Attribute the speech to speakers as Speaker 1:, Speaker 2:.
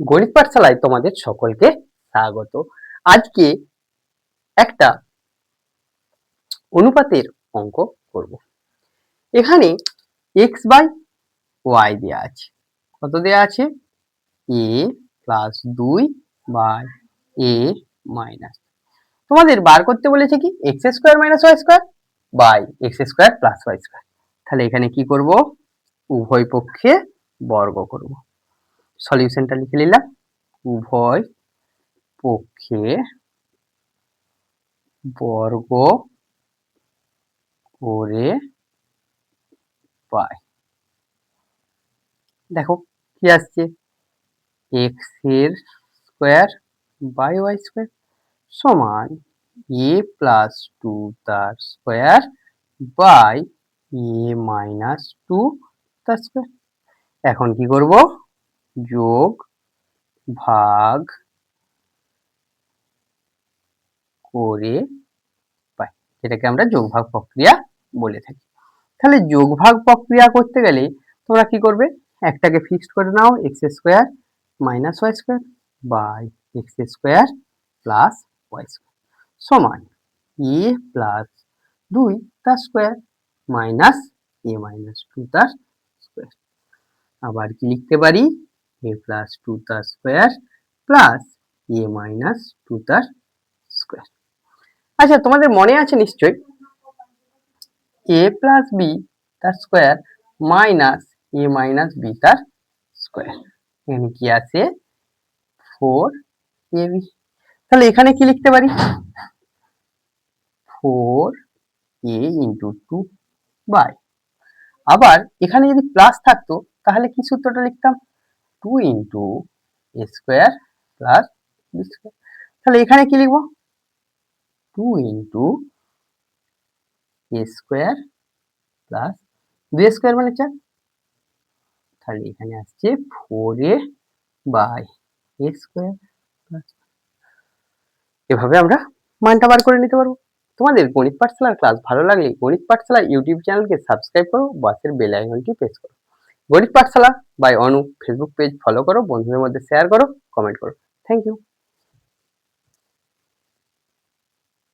Speaker 1: গণিত পাঠশালায় তোমাদের সকলকে স্বাগত। আজকে একটা অনুপাতের অঙ্ক করব। এখানে x বাই y দেয়া আছে। কত দেয়া আছে? a plus 2 by a minus. তোমাদের বার করতে বলেছে কি x square minus y square by x square plus y square. তাহলে এখানে কি করব? উভয় পক্ষে বর্গ করব। সলিউশনটা লিখে নিলাম। উভয় পক্ষে বর্গ করে পাই। দেখো কি আসছে? x এর স্কয়ার বাই y স্কয়ার সমান a প্লাস 2 তার স্কয়ার বাই a মাইনাস 2 তার স্কয়ার। এখন কি করব? যোগ ভাগ করে পাই, যেটাকে আমরা যোগ ভাগ প্রক্রিয়া বলে থাকি। তাহলে যোগ ভাগ প্রক্রিয়া করতে গেলে তোমরা কি করবে? একটাকে ফিক্সড করে নাও, x square minus y square by x square plus y square সমান a প্লাস 2 তার স্কয়ার মাইনাস a মাইনাস 2 তার স্কয়ার। আবার কি লিখতে পারি? a প্লাস 2 তার স্কয়ার প্লাস a মাইনাস 2 তার স্কয়ার। আচ্ছা, তোমাদের মনে আছে নিশ্চয়ই a প্লাস b তার square minus a minus b তার স্কয়ার। এখানে কি আছে? 4ab। তাহলে এখানে কি লিখতে পারি? 4a ইন্টু 2 বাই, আবার এখানে যদি প্লাস থাকতো তাহলে কি সূত্রটা লিখতাম? 2 into a square plus b square. তাহলে এখানে কি লিখবো? 2 into a square plus 2 square মানে 4। তাহলে এখানে আসছে 4a by a square plus. এভাবে আমরা মানটা বার করে নিতে পারবো। তোমাদের গণিত পাঠশালার ক্লাস ভালো লাগলে গণিত পাঠশালা ইউটিউব চ্যানেলকে সাবস্ক্রাইব করো, পাশের বেল আইকনটি প্রেস করো। Ganit Pathshala by Anu Facebook page follow করো, বন্ধুদের মধ্যে শেয়ার করো, কমেন্ট করো। Thank you.